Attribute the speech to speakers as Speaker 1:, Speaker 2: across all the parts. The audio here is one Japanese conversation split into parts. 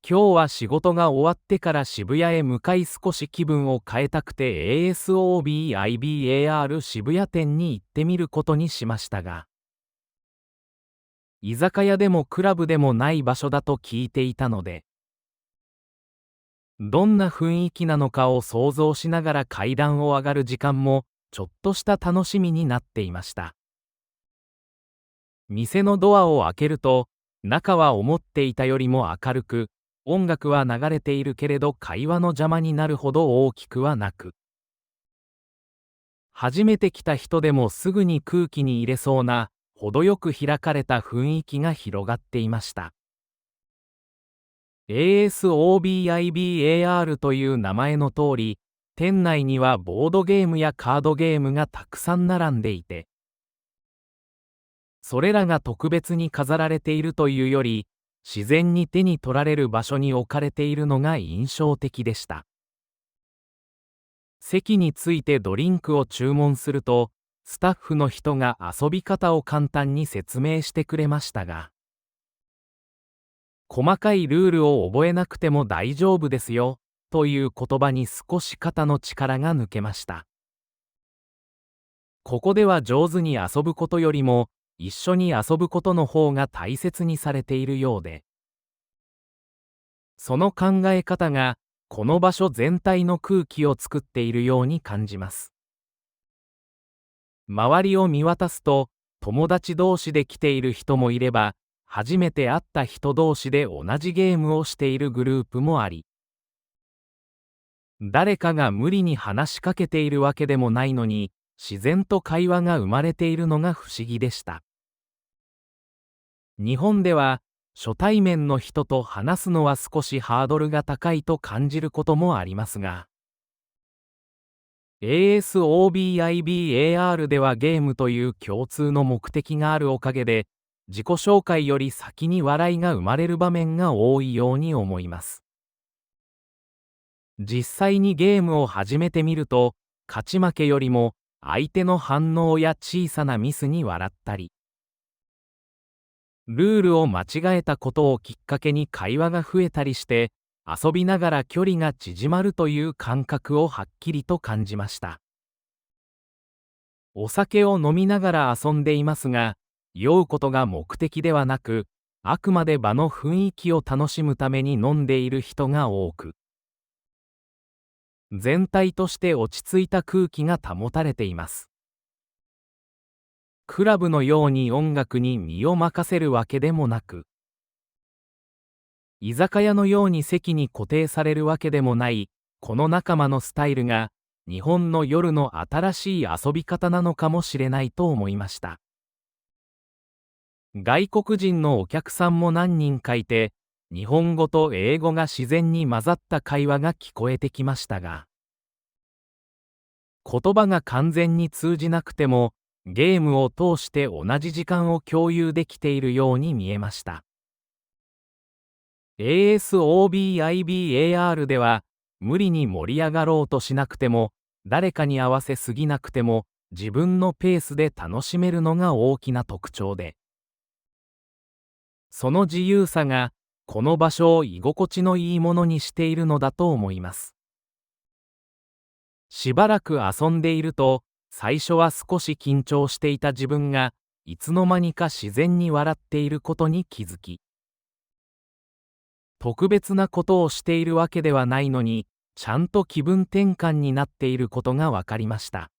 Speaker 1: 今日は仕事が終わってから渋谷へ向かい少し気分を変えたくて ASOBIBAR 渋谷店に行ってみることにしましたが、居酒屋でもクラブでもない場所だと聞いていたので、どんな雰囲気なのかを想像しながら階段を上がる時間もちょっとした楽しみになっていました。店のドアを開けると、中は思っていたよりも明るく、音楽は流れているけれど会話の邪魔になるほど大きくはなく、初めて来た人でもすぐに空気に入れそうな、程よく開かれた雰囲気が広がっていました。ASOBIBAR という名前の通り、店内にはボードゲームやカードゲームがたくさん並んでいて、それらが特別に飾られているというより、自然に手に取られる場所に置かれているのが印象的でした。席についてドリンクを注文すると、スタッフの人が遊び方を簡単に説明してくれましたが、細かいルールを覚えなくても大丈夫ですよ、という言葉に少し肩の力が抜けました。ここでは上手に遊ぶことよりも、一緒に遊ぶことの方が大切にされているようで、その考え方が、この場所全体の空気を作っているように感じます。周りを見渡すと、友達同士で来ている人もいれば、初めて会った人同士で同じゲームをしているグループもあり、誰かが無理に話しかけているわけでもないのに、自然と会話が生まれているのが不思議でした。日本では、初対面の人と話すのは少しハードルが高いと感じることもありますが、ASOBIBAR ではゲームという共通の目的があるおかげで、自己紹介より先に笑いが生まれる場面が多いように思います。実際にゲームを始めてみると、勝ち負けよりも相手の反応や小さなミスに笑ったり、ルールを間違えたことをきっかけに会話が増えたりして、遊びながら距離が縮まるという感覚をはっきりと感じました。お酒を飲みながら遊んでいますが、酔うことが目的ではなく、あくまで場の雰囲気を楽しむために飲んでいる人が多く、全体として落ち着いた空気が保たれています。クラブのように音楽に身を任せるわけでもなく、居酒屋のように席に固定されるわけでもない、この仲間のスタイルが、日本の夜の新しい遊び方なのかもしれないと思いました。外国人のお客さんも何人かいて、日本語と英語が自然に混ざった会話が聞こえてきましたが、言葉が完全に通じなくても、ゲームを通して同じ時間を共有できているように見えました。ASOBIBAR では、無理に盛り上がろうとしなくても、誰かに合わせすぎなくても、自分のペースで楽しめるのが大きな特徴で、その自由さが、この場所を居心地のいいものにしているのだと思います。しばらく遊んでいると、最初は少し緊張していた自分が、いつの間にか自然に笑っていることに気づき、特別なことをしているわけではないのに、ちゃんと気分転換になっていることが分かりました。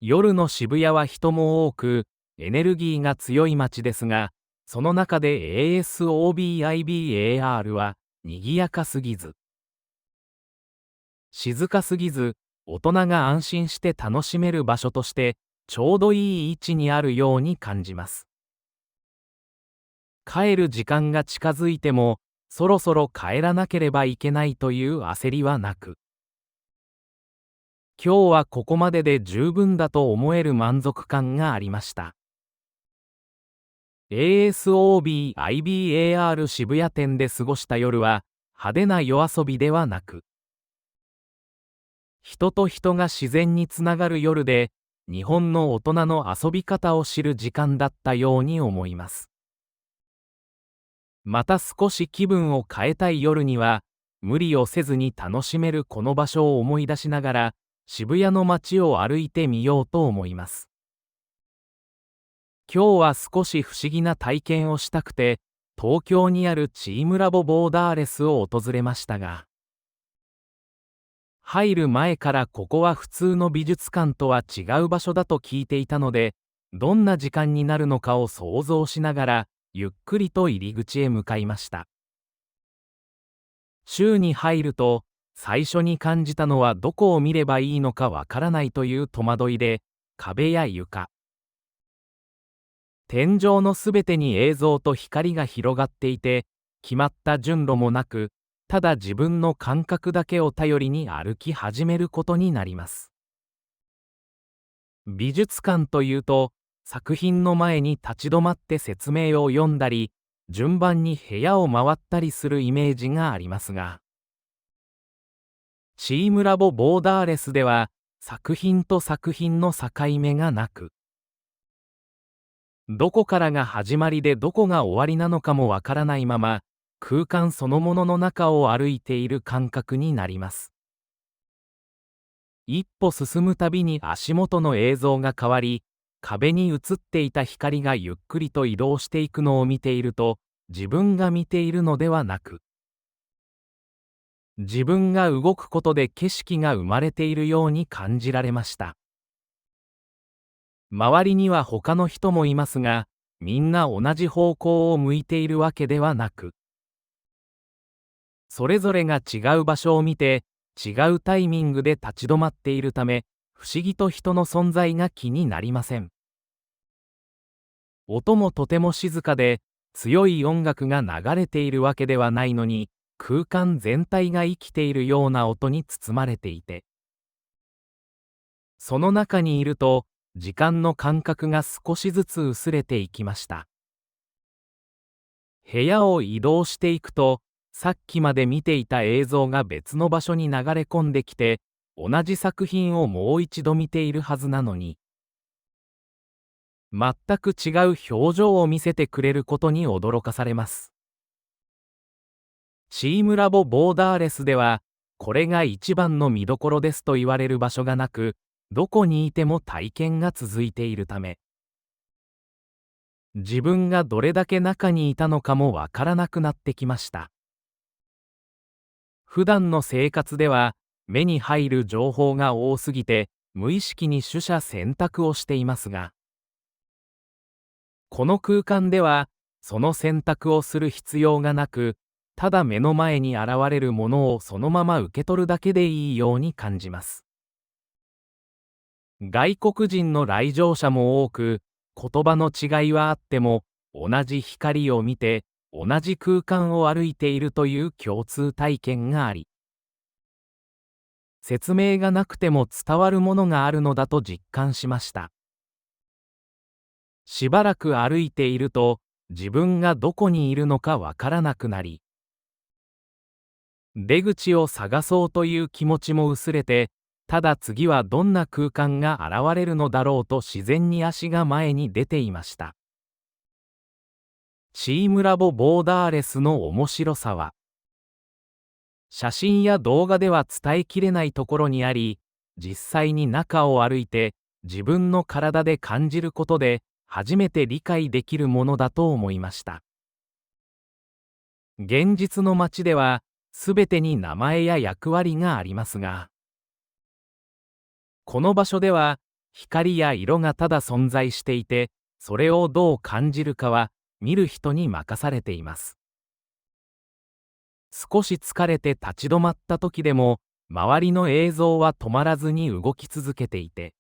Speaker 1: 夜の渋谷は人も多く、エネルギーが強い街ですが、その中で ASOBIBAR は賑やかすぎず、静かすぎず、大人が安心して楽しめる場所として、ちょうどいい位置にあるように感じます。帰る時間が近づいても、そろそろ帰らなければいけないという焦りはなく、今日はここまでで十分だと思える満足感がありました。ASOBIBAR 渋谷店で過ごした夜は、派手な夜遊びではなく、人と人が自然につながる夜で、日本の大人の遊び方を知る時間だったように思います。また少し気分を変えたい夜には、無理をせずに楽しめるこの場所を思い出しながら、渋谷の街を歩いてみようと思います。今日は少し不思議な体験をしたくて、東京にあるチームラボボーダーレスを訪れましたが、入る前からここは普通の美術館とは違う場所だと聞いていたので、どんな時間になるのかを想像しながら、ゆっくりと入り口へ向かいました。週に入ると、最初に感じたのはどこを見ればいいのかわからないという戸惑いで、壁や床、天井のすべてに映像と光が広がっていて、決まった順路もなく、ただ自分の感覚だけを頼りに歩き始めることになります。美術館というと、作品の前に立ち止まって説明を読んだり、順番に部屋を回ったりするイメージがありますが、チームラボボーダーレスでは、作品と作品の境目がなく、どこからが始まりでどこが終わりなのかもわからないまま、空間そのものの中を歩いている感覚になります。一歩進むたびに足元の映像が変わり、壁に映っていた光がゆっくりと移動していくのを見ていると、自分が見ているのではなく、自分が動くことで景色が生まれているように感じられました。周りには他の人もいますが、みんな同じ方向を向いているわけではなく、それぞれが違う場所を見て、違うタイミングで立ち止まっているため、不思議と人の存在が気になりません。音もとても静かで、強い音楽が流れているわけではないのに、空間全体が生きているような音に包まれていて、その中にいると、時間の感覚が少しずつ薄れていきました。部屋を移動していくと、さっきまで見ていた映像が別の場所に流れ込んできて、同じ作品をもう一度見ているはずなのに、全く違う表情を見せてくれることに驚かされます。チームラボボーダーレスでは、これが一番の見どころですと言われる場所がなく、どこにいても体験が続いているため、自分がどれだけ中にいたのかもわからなくなってきました。普段の生活では、目に入る情報が多すぎて、無意識に取捨選択をしていますが、この空間では、その選択をする必要がなく、ただ目の前に現れるものをそのまま受け取るだけでいいように感じます。外国人の来場者も多く、言葉の違いはあっても、同じ光を見て、同じ空間を歩いているという共通体験があり、説明がなくても伝わるものがあるのだと実感しました。しばらく歩いていると、自分がどこにいるのかわからなくなり、出口を探そうという気持ちも薄れて、ただ次はどんな空間が現れるのだろうと自然に足が前に出ていました。チームラボボーダーレスの面白さは、写真や動画では伝えきれないところにあり、実際に中を歩いて自分の体で感じることで初めて理解できるものだと思いました。現実の街ではすべてに名前や役割がありますが、この場所では光や色がただ存在していて、それをどう感じるかは見る人に任されています。少し疲れて立ち止まった時でも、周りの映像は止まらずに動き続けていて、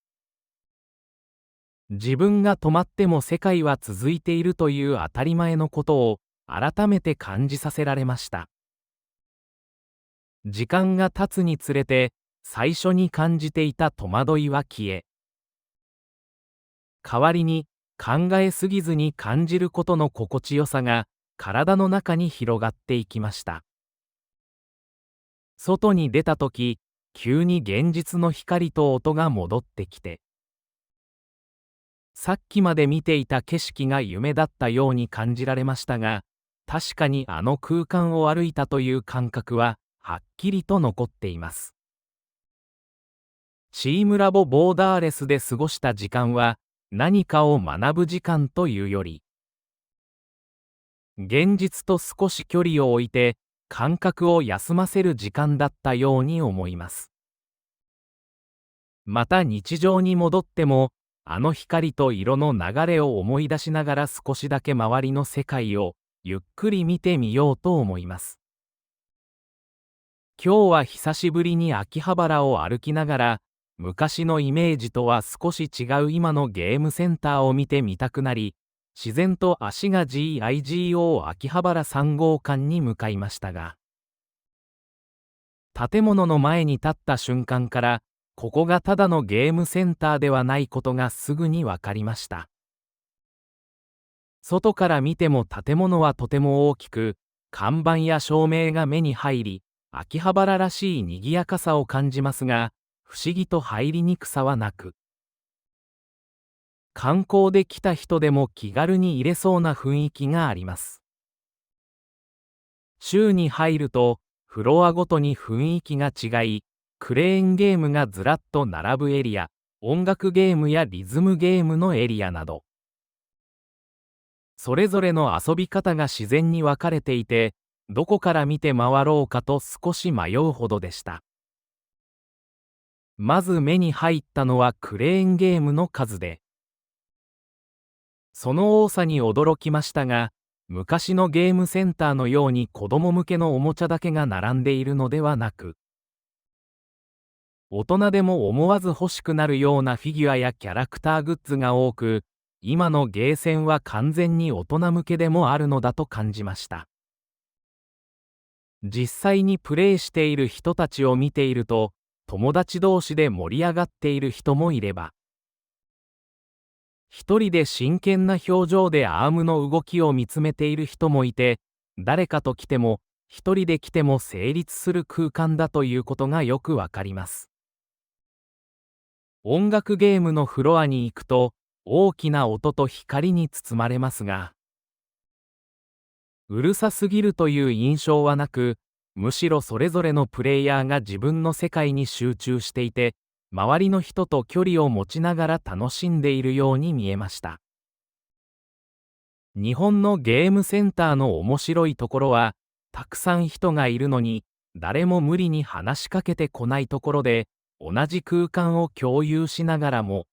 Speaker 1: 自分が止まっても世界は続いているという当たり前のことを改めて感じさせられました。時間が経つにつれて、最初に感じていた戸惑いは消え、代わりに考えすぎずに感じることの心地よさが体の中に広がっていきました。外に出たとき、急に現実の光と音が戻ってきて、さっきまで見ていた景色が夢だったように感じられましたが、確かにあの空間を歩いたという感覚ははっきりと残っています。チームラボボーダーレスで過ごした時間は何かを学ぶ時間というより、現実と少し距離を置いて感覚を休ませる時間だったように思います。また日常に戻っても、あの光と色の流れを思い出しながら少しだけ周りの世界をゆっくり見てみようと思います。今日は久しぶりに秋葉原を歩きながら、昔のイメージとは少し違う今のゲームセンターを見てみたくなり、自然と足が GIGO 秋葉原3号館に向かいましたが、建物の前に立った瞬間から、ここがただのゲームセンターではないことがすぐに分かりました。外から見ても建物はとても大きく、看板や照明が目に入り、秋葉原らしい賑やかさを感じますが、不思議と入りにくさはなく、観光で来た人でも気軽に入れそうな雰囲気があります。週に入ると、フロアごとに雰囲気が違い、クレーンゲームがずらっと並ぶエリア、音楽ゲームやリズムゲームのエリアなど、それぞれの遊び方が自然に分かれていて、どこから見て回ろうかと少し迷うほどでした。まず目に入ったのはクレーンゲームの数で、その多さに驚きましたが、昔のゲームセンターのように子供向けのおもちゃだけが並んでいるのではなく、大人でも思わず欲しくなるようなフィギュアやキャラクターグッズが多く、今のゲーセンは完全に大人向けでもあるのだと感じました。実際にプレイしている人たちを見ていると、友達同士で盛り上がっている人もいれば、一人で真剣な表情でアームの動きを見つめている人もいて、誰かと来ても一人で来ても成立する空間だということがよくわかります。音楽ゲームのフロアに行くと、大きな音と光に包まれますが、うるさすぎるという印象はなく、むしろそれぞれのプレイヤーが自分の世界に集中していて、周りの人と距離を持ちながら楽しんでいるように見えました。日本のゲームセンターの面白いところは、たくさん人がいるのに、誰も無理に話しかけてこないところで、同じ空間を共有しながらも、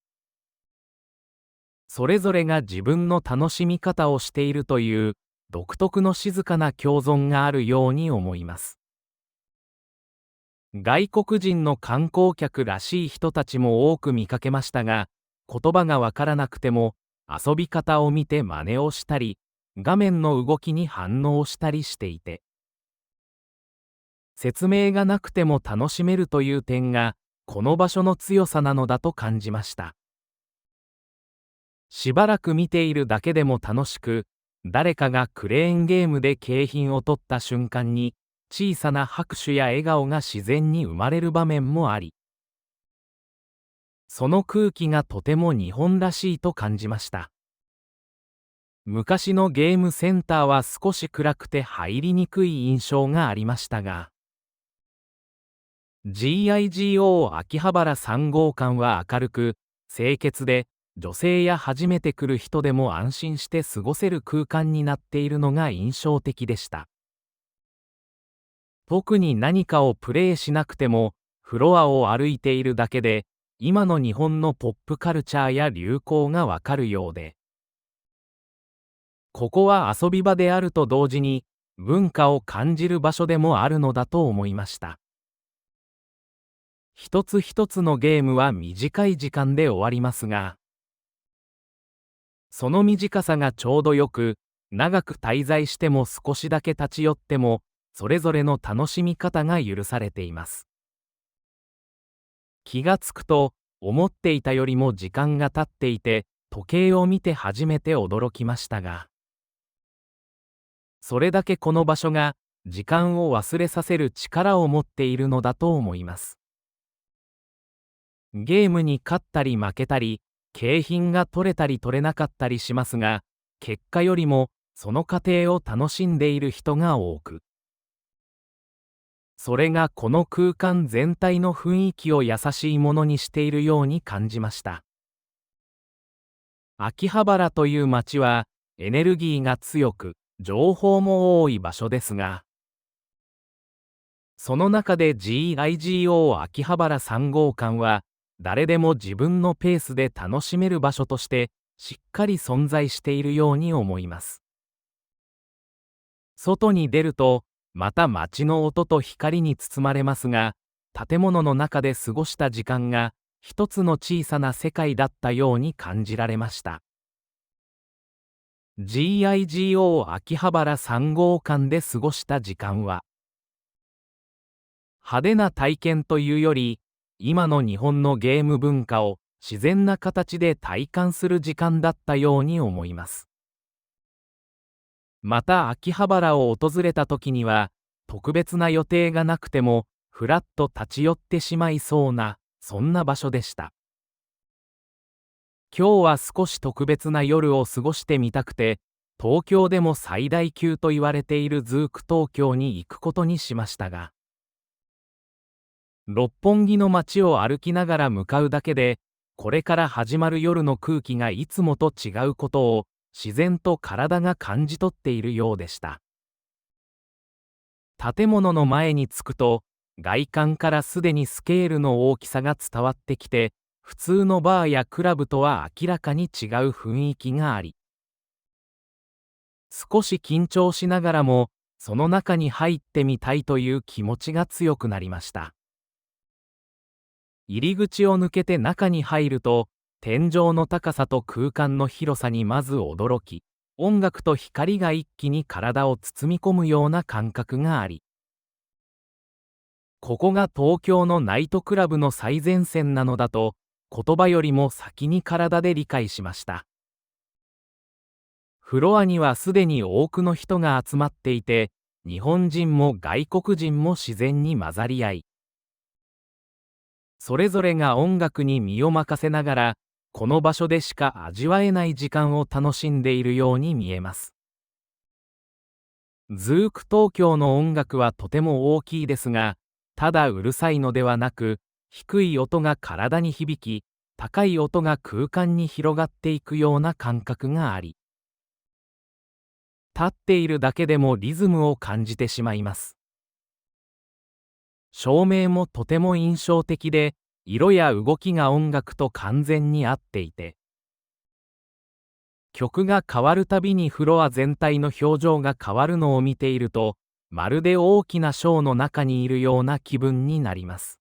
Speaker 1: それぞれが自分の楽しみ方をしているという独特の静かな共存があるように思います。外国人の観光客らしい人たちも多く見かけましたが、言葉がわからなくても遊び方を見て真似をしたり、画面の動きに反応したりしていて、説明がなくても楽しめるという点がこの場所の強さなのだと感じました。しばらく見ているだけでも楽しく、誰かがクレーンゲームで景品を取った瞬間に小さな拍手や笑顔が自然に生まれる場面もあり、その空気がとても日本らしいと感じました。昔のゲームセンターは少し暗くて入りにくい印象がありましたが、GIGO 秋葉原3号館は明るく、清潔で、女性や初めて来る人でも安心して過ごせる空間になっているのが印象的でした。特に何かをプレイしなくても、フロアを歩いているだけで、今の日本のポップカルチャーや流行がわかるようで、ここは遊び場であると同時に、文化を感じる場所でもあるのだと思いました。一つ一つのゲームは短い時間で終わりますが、その短さがちょうどよく、長く滞在しても少しだけ立ち寄っても、それぞれの楽しみ方が許されています。気がつくと、思っていたよりも時間が経っていて、時計を見て初めて驚きましたが、それだけこの場所が、時間を忘れさせる力を持っているのだと思います。ゲームに勝ったり負けたり、景品が取れたり取れなかったりしますが、結果よりもその過程を楽しんでいる人が多く、それがこの空間全体の雰囲気を優しいものにしているように感じました。秋葉原という街はエネルギーが強く、情報も多い場所ですが、その中で GIGO 秋葉原3号館は、誰でも自分のペースで楽しめる場所として、しっかり存在しているように思います。外に出ると、また街の音と光に包まれますが、建物の中で過ごした時間が、一つの小さな世界だったように感じられました。GIGO 秋葉原3号館で過ごした時間は、派手な体験というより、今の日本のゲーム文化を自然な形で体感する時間だったように思います。また秋葉原を訪れた時には、特別な予定がなくても、ふらっと立ち寄ってしまいそうな、そんな場所でした。今日は少し特別な夜を過ごしてみたくて、東京でも最大級と言われているズーク東京に行くことにしましたが、六本木の街を歩きながら向かうだけで、これから始まる夜の空気がいつもと違うことを自然と体が感じ取っているようでした。建物の前に着くと、外観からすでにスケールの大きさが伝わってきて、普通のバーやクラブとは明らかに違う雰囲気があり、少し緊張しながらも、その中に入ってみたいという気持ちが強くなりました。入り口を抜けて中に入ると、天井の高さと空間の広さにまず驚き、音楽と光が一気に体を包み込むような感覚があり、ここが東京のナイトクラブの最前線なのだと、言葉よりも先に体で理解しました。フロアにはすでに多くの人が集まっていて、日本人も外国人も自然に混ざり合い、それぞれが音楽に身を任せながら、この場所でしか味わえない時間を楽しんでいるように見えます。ズーク東京の音楽はとても大きいですが、ただうるさいのではなく、低い音が体に響き、高い音が空間に広がっていくような感覚があり、立っているだけでもリズムを感じてしまいます。照明もとても印象的で、色や動きが音楽と完全に合っていて、曲が変わるたびにフロア全体の表情が変わるのを見ていると、まるで大きなショーの中にいるような気分になります。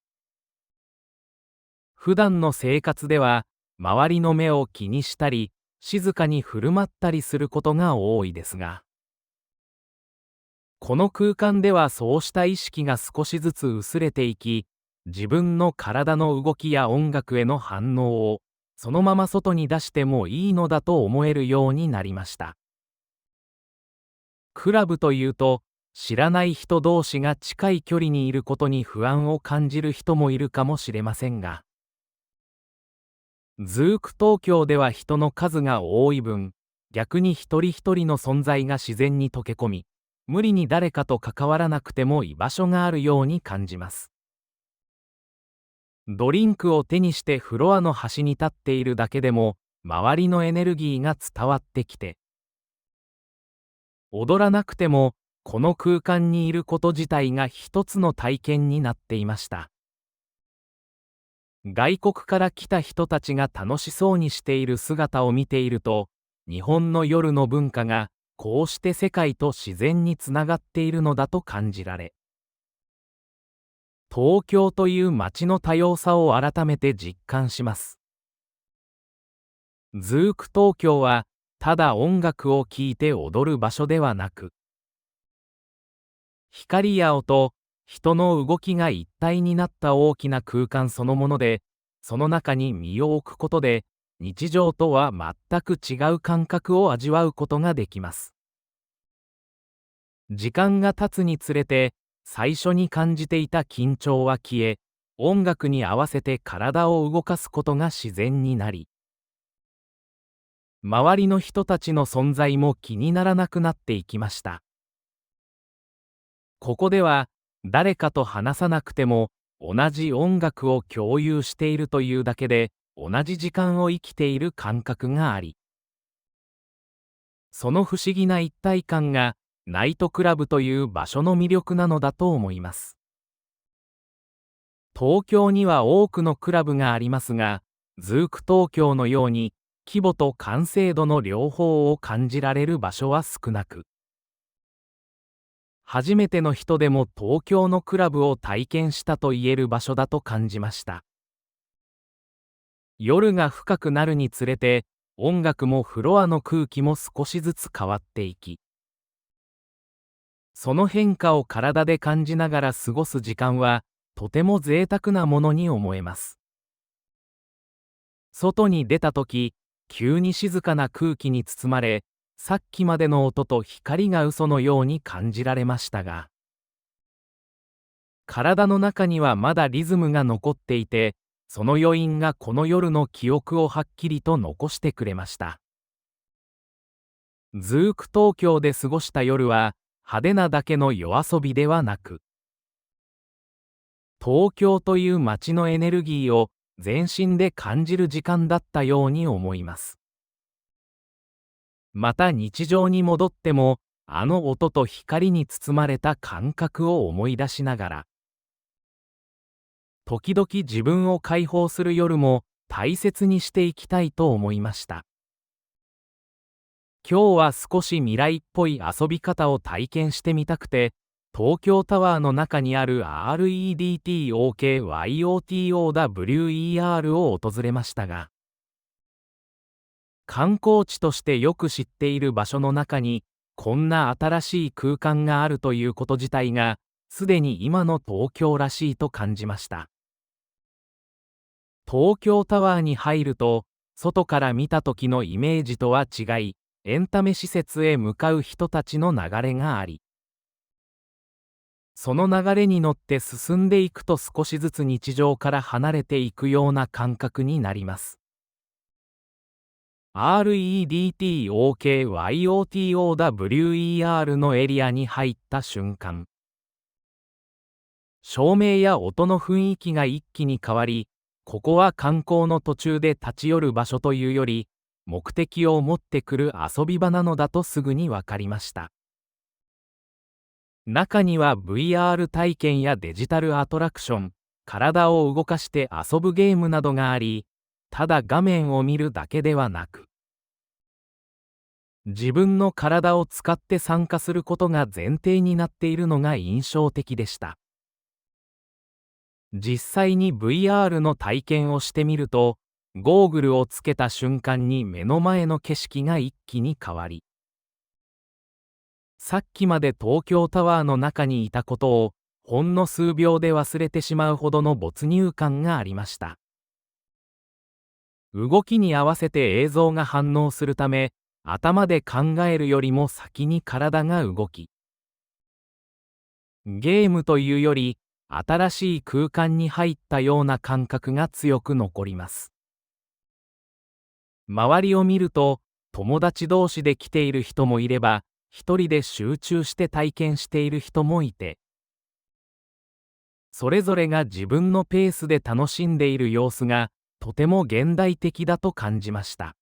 Speaker 1: 普段の生活では、周りの目を気にしたり、静かに振る舞ったりすることが多いですが、この空間ではそうした意識が少しずつ薄れていき、自分の体の動きや音楽への反応をそのまま外に出してもいいのだと思えるようになりました。クラブというと、知らない人同士が近い距離にいることに不安を感じる人もいるかもしれませんが、ズーク東京では人の数が多い分、逆に一人一人の存在が自然に溶け込み、無理に誰かと関わらなくても居場所があるように感じます。ドリンクを手にしてフロアの端に立っているだけでも、周りのエネルギーが伝わってきて、踊らなくても、この空間にいること自体が一つの体験になっていました。外国から来た人たちが楽しそうにしている姿を見ていると、日本の夜の文化がこうして世界と自然につながっているのだと感じられ、東京という街の多様さを改めて実感します。ズーク東京はただ音楽を聴いて踊る場所ではなく、光や音、人の動きが一体になった大きな空間そのもので、その中に身を置くことで、日常とは全く違う感覚を味わうことができます。時間が経つにつれて、最初に感じていた緊張は消え、音楽に合わせて体を動かすことが自然になり、周りの人たちの存在も気にならなくなっていきました。ここでは誰かと話さなくても同じ音楽を共有しているというだけで同じ時間を生きている感覚があり、その不思議な一体感がナイトクラブという場所の魅力なのだと思います。東京には多くのクラブがありますが、ズーク東京のように規模と完成度の両方を感じられる場所は少なく、初めての人でも東京のクラブを体験したと言える場所だと感じました。夜が深くなるにつれて、音楽もフロアの空気も少しずつ変わっていき、その変化を体で感じながら過ごす時間は、とても贅沢なものに思えます。外に出たとき、急に静かな空気に包まれ、さっきまでの音と光が嘘のように感じられましたが、体の中にはまだリズムが残っていて、その余韻がこの夜の記憶をはっきりと残してくれました。ズーク東京で過ごした夜は、派手なだけの夜遊びではなく、東京という街のエネルギーを全身で感じる時間だったように思います。また日常に戻っても、あの音と光に包まれた感覚を思い出しながら、時々自分を解放する夜も大切にしていきたいと思いました。今日は少し未来っぽい遊び方を体験してみたくて、東京タワーの中にある REDTOKYOTOWER を訪れましたが、観光地としてよく知っている場所の中にこんな新しい空間があるということ自体がすでに今の東京らしいと感じました。東京タワーに入ると、外から見た時のイメージとは違い、エンタメ施設へ向かう人たちの流れがあり、その流れに乗って進んでいくと少しずつ日常から離れていくような感覚になります。REDTOKYOTOWER のエリアに入った瞬間、照明や音の雰囲気が一気に変わり、ここは観光の途中で立ち寄る場所というより、目的を持ってくる遊び場なのだとすぐに分かりました。中には VR 体験やデジタルアトラクション、体を動かして遊ぶゲームなどがあり、ただ画面を見るだけではなく、自分の体を使って参加することが前提になっているのが印象的でした。実際に VR の体験をしてみると、ゴーグルをつけた瞬間に目の前の景色が一気に変わり、さっきまで東京タワーの中にいたことをほんの数秒で忘れてしまうほどの没入感がありました。動きに合わせて映像が反応するため、頭で考えるよりも先に体が動き、ゲームというより新しい空間に入ったような感覚が強く残ります。周りを見ると、友達同士で来ている人もいれば、一人で集中して体験している人もいて、それぞれが自分のペースで楽しんでいる様子がとても現代的だと感じました。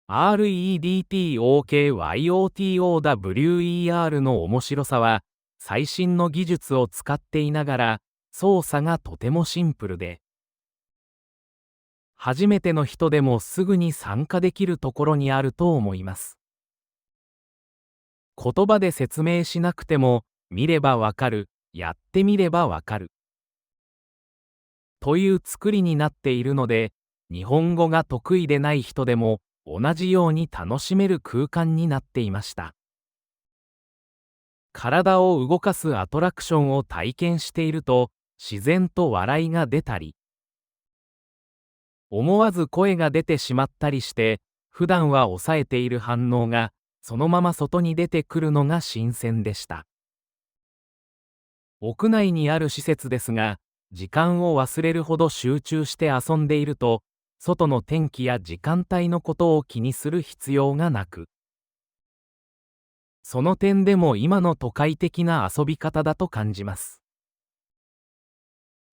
Speaker 1: REDTOKYOTOWER の面白さは、最新の技術を使っていながら操作がとてもシンプルで、初めての人でもすぐに参加できるところにあると思います。言葉で説明しなくても見ればわかる、やってみればわかるという作りになっているので、日本語が得意でない人でも同じように楽しめる空間になっていました。体を動かすアトラクションを体験していると自然と笑いが出たり、思わず声が出てしまったりして、普段は抑えている反応がそのまま外に出てくるのが新鮮でした。屋内にある施設ですが、時間を忘れるほど集中して遊んでいると、外の天気や時間帯のことを気にする必要がなく、その点でも今の都会的な遊び方だと感じます。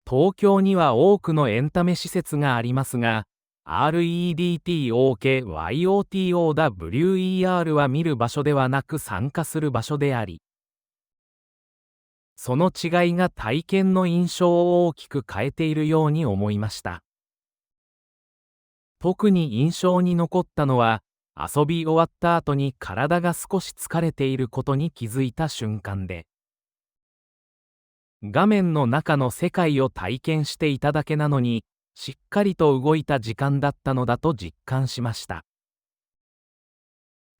Speaker 1: 東京には多くのエンタメ施設がありますが、REDTOKYOTOWER は見る場所ではなく参加する場所であり、その違いが体験の印象を大きく変えているように思いました。特に印象に残ったのは、遊び終わった後に体が少し疲れていることに気づいた瞬間で、画面の中の世界を体験していただけなのに、しっかりと動いた時間だったのだと実感しました。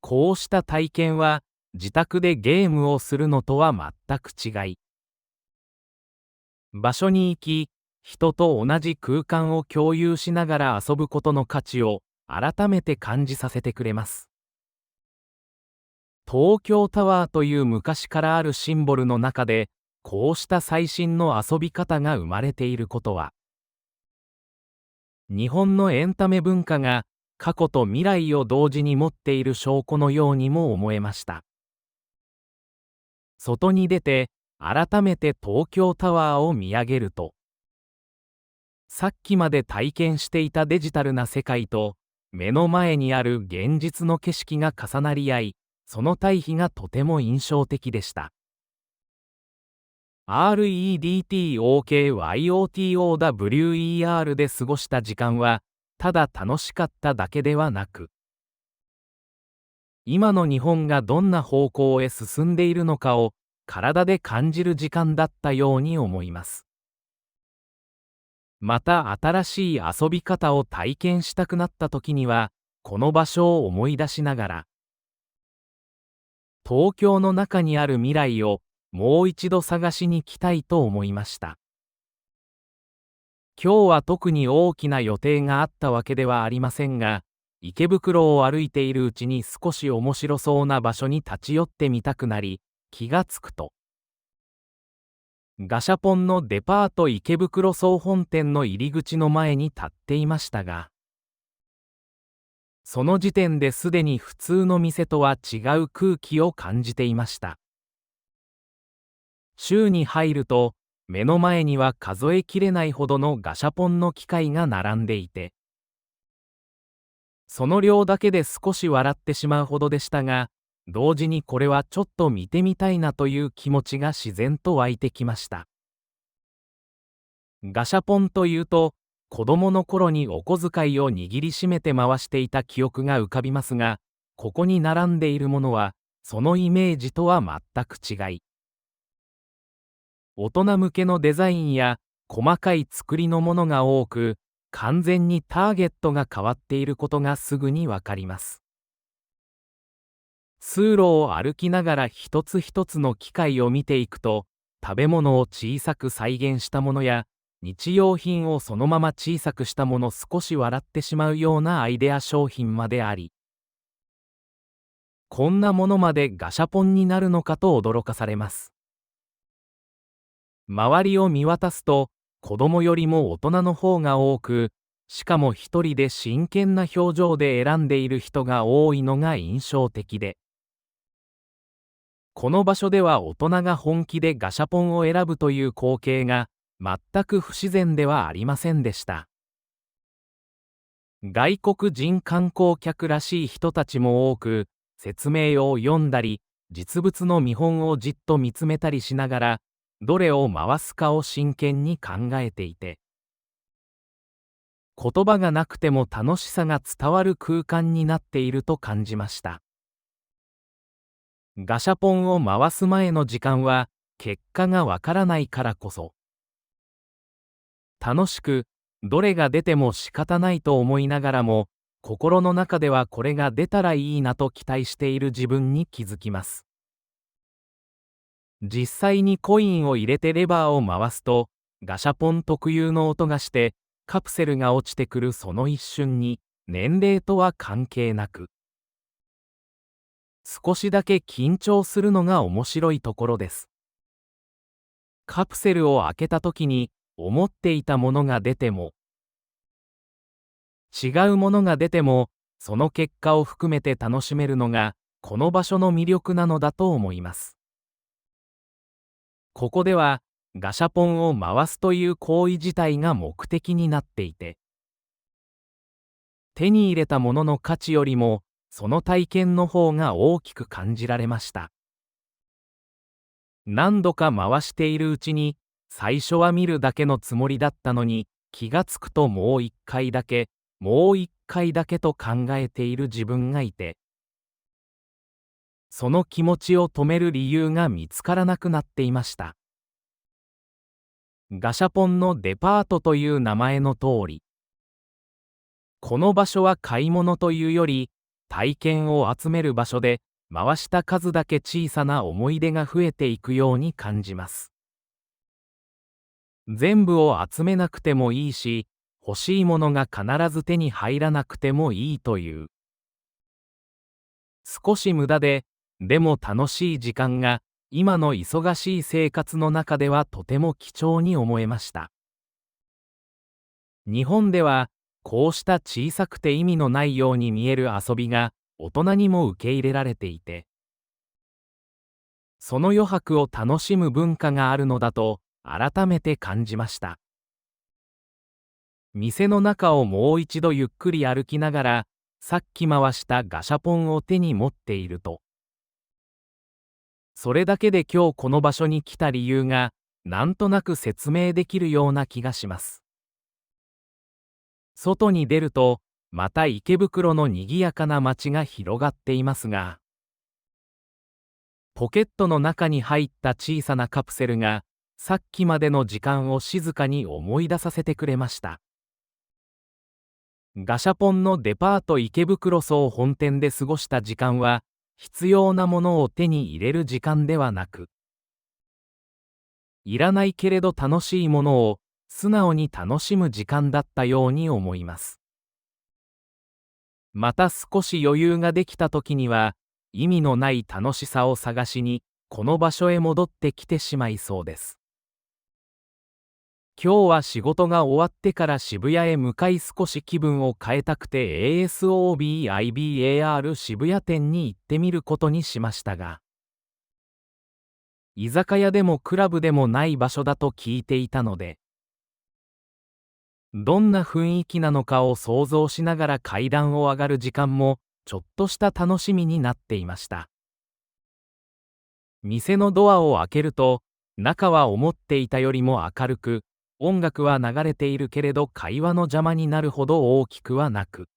Speaker 1: こうした体験は、自宅でゲームをするのとは全く違い、場所に行き、人と同じ空間を共有しながら遊ぶことの価値を改めて感じさせてくれます。東京タワーという昔からあるシンボルの中で、こうした最新の遊び方が生まれていることは、日本のエンタメ文化が過去と未来を同時に持っている証拠のようにも思えました。外に出て、改めて東京タワーを見上げると、さっきまで体験していたデジタルな世界と、目の前にある現実の景色が重なり合い、その対比がとても印象的でした。REDTOKYOTOWER で過ごした時間は、ただ楽しかっただけではなく、今の日本がどんな方向へ進んでいるのかを体で感じる時間だったように思います。また新しい遊び方を体験したくなった時には、この場所を思い出しながら、東京の中にある未来をもう一度探しに来たいと思いました。今日は特に大きな予定があったわけではありませんが、池袋を歩いているうちに少し面白そうな場所に立ち寄ってみたくなり、気がつくと、ガシャポンのデパート池袋総本店の入り口の前に立っていましたが、その時点ですでに普通の店とは違う空気を感じていました。週に入ると、目の前には数えきれないほどのガシャポンの機械が並んでいて、その量だけで少し笑ってしまうほどでしたが、同時にこれはちょっと見てみたいなという気持ちが自然と湧いてきました。ガシャポンというと、子供の頃にお小遣いを握りしめて回していた記憶が浮かびますが、ここに並んでいるものは、そのイメージとは全く違い、大人向けのデザインや細かい作りのものが多く、完全にターゲットが変わっていることがすぐにわかります。通路を歩きながら一つ一つの機械を見ていくと、食べ物を小さく再現したものや、日用品をそのまま小さくしたもの、少し笑ってしまうようなアイデア商品まであり、こんなものまでガシャポンになるのかと驚かされます。周りを見渡すと、子供よりも大人の方が多く、しかも一人で真剣な表情で選んでいる人が多いのが印象的で、この場所では大人が本気でガシャポンを選ぶという光景が全く不自然ではありませんでした。外国人観光客らしい人たちも多く、説明を読んだり、実物の見本をじっと見つめたりしながら、どれを回すかを真剣に考えていて、言葉がなくても楽しさが伝わる空間になっていると感じました。ガシャポンを回す前の時間は結果がわからないからこそ、楽しくどれが出ても仕方ないと思いながらも、心の中ではこれが出たらいいなと期待している自分に気づきます。実際にコインを入れてレバーを回すと、ガシャポン特有の音がしてカプセルが落ちてくるその一瞬に、年齢とは関係なく、少しだけ緊張するのが面白いところです。カプセルを開けた時に思っていたものが出ても、違うものが出ても、その結果を含めて楽しめるのが、この場所の魅力なのだと思います。ここでは、ガシャポンを回すという行為自体が目的になっていて、手に入れたものの価値よりも、その体験の方が大きく感じられました。何度か回しているうちに、最初は見るだけのつもりだったのに、気がつくともう一回だけ、もう一回だけと考えている自分がいて、その気持ちを止める理由が見つからなくなっていました。ガシャポンのデパートという名前の通り、この場所は買い物というより、体験を集める場所で、回した数だけ小さな思い出が増えていくように感じます。全部を集めなくてもいいし、欲しいものが必ず手に入らなくてもいいという。少し無駄で、でも楽しい時間が、今の忙しい生活の中ではとても貴重に思えました。日本では、こうした小さくて意味のないように見える遊びが、大人にも受け入れられていて、その余白を楽しむ文化があるのだと、改めて感じました。店の中をもう一度ゆっくり歩きながら、さっき回したガシャポンを手に持っていると、それだけで今日この場所に来た理由が、なんとなく説明できるような気がします。外に出ると、また池袋の賑やかな街が広がっていますが、ポケットの中に入った小さなカプセルが、さっきまでの時間を静かに思い出させてくれました。ガシャポンのデパート池袋総本店で過ごした時間は、必要なものを手に入れる時間ではなく、いらないけれど楽しいものを素直に楽しむ時間だったように思います。また少し余裕ができた時には、意味のない楽しさを探しに、この場所へ戻ってきてしまいそうです。今日は仕事が終わってから渋谷へ向かい少し気分を変えたくて ASOBIBAR 渋谷店に行ってみることにしましたが、居酒屋でもクラブでもない場所だと聞いていたので、どんな雰囲気なのかを想像しながら階段を上がる時間もちょっとした楽しみになっていました。店のドアを開けると、中は思っていたよりも明るく、音楽は流れているけれど会話の邪魔になるほど大きくはなく、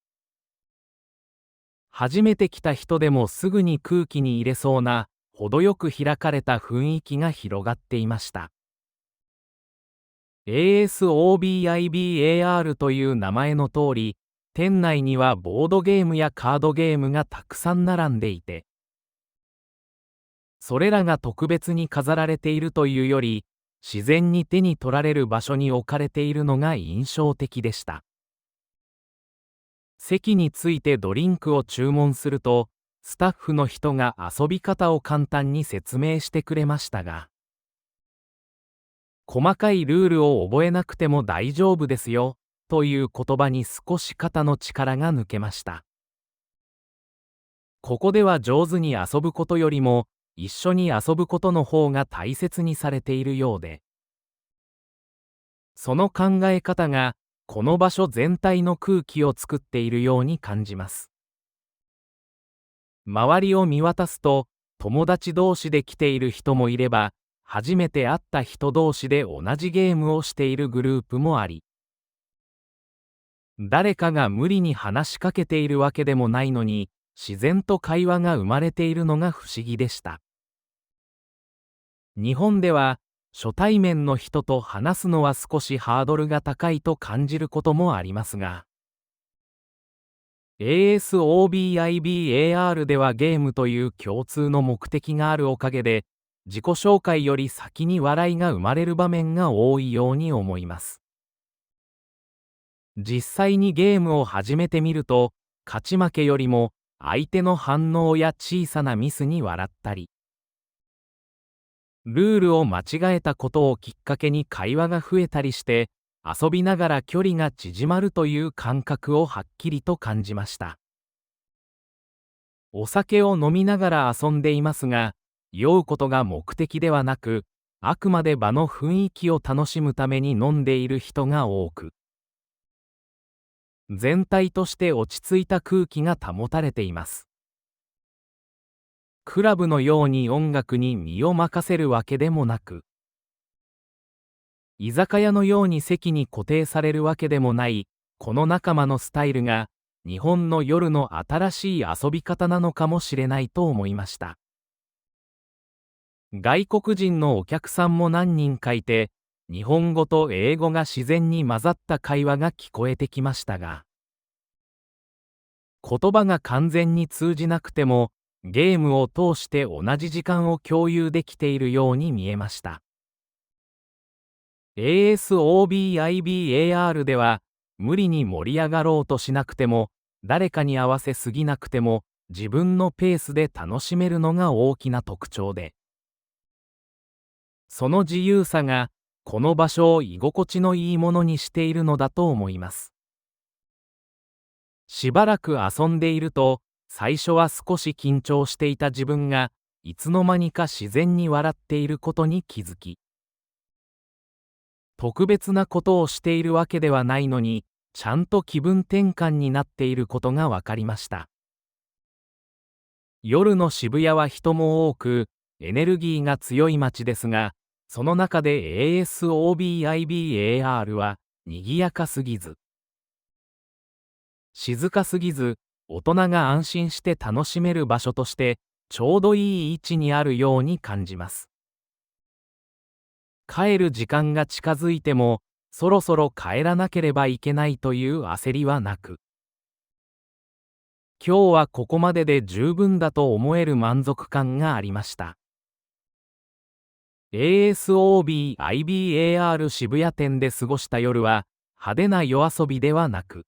Speaker 1: 初めて来た人でもすぐに空気に入れそうな、程よく開かれた雰囲気が広がっていました。ASOBIBAR という名前の通り、店内にはボードゲームやカードゲームがたくさん並んでいて、それらが特別に飾られているというより、自然に手に取られる場所に置かれているのが印象的でした。席についてドリンクを注文すると、スタッフの人が遊び方を簡単に説明してくれましたが、細かいルールを覚えなくても大丈夫ですよ、という言葉に少し肩の力が抜けました。ここでは上手に遊ぶことよりも、一緒に遊ぶことの方が大切にされているようで、その考え方がこの場所全体の空気を作っているように感じます。周りを見渡すと、友達同士で来ている人もいれば、初めて会った人同士で同じゲームをしているグループもあり、誰かが無理に話しかけているわけでもないのに、自然と会話が生まれているのが不思議でした。日本では初対面の人と話すのは少しハードルが高いと感じることもありますが、ASOBIBAR ではゲームという共通の目的があるおかげで、自己紹介より先に笑いが生まれる場面が多いように思います。実際にゲームを始めてみると、勝ち負けよりも相手の反応や小さなミスに笑ったり、ルールを間違えたことをきっかけに会話が増えたりして、遊びながら距離が縮まるという感覚をはっきりと感じました。お酒を飲みながら遊んでいますが、酔うことが目的ではなく、あくまで場の雰囲気を楽しむために飲んでいる人が多く、全体として落ち着いた空気が保たれています。クラブのように音楽に身を任せるわけでもなく、居酒屋のように席に固定されるわけでもない、この仲間のスタイルが、日本の夜の新しい遊び方なのかもしれないと思いました。外国人のお客さんも何人かいて、日本語と英語が自然に混ざった会話が聞こえてきましたが、言葉が完全に通じなくても、ゲームを通して同じ時間を共有できているように見えました。ASOBIBAR では、無理に盛り上がろうとしなくても、誰かに合わせすぎなくても、自分のペースで楽しめるのが大きな特徴で、その自由さが、この場所を居心地のいいものにしているのだと思います。しばらく遊んでいると、最初は少し緊張していた自分が、いつの間にか自然に笑っていることに気づき、特別なことをしているわけではないのに、ちゃんと気分転換になっていることが分かりました。夜の渋谷は人も多く、エネルギーが強い街ですが、その中で ASOBIBAR は賑やかすぎず、静かすぎず、大人が安心して楽しめる場所として、ちょうどいい位置にあるように感じます。帰る時間が近づいても、そろそろ帰らなければいけないという焦りはなく、今日はここまでで十分だと思える満足感がありました。ASOBIBAR 渋谷店で過ごした夜は、派手な夜遊びではなく、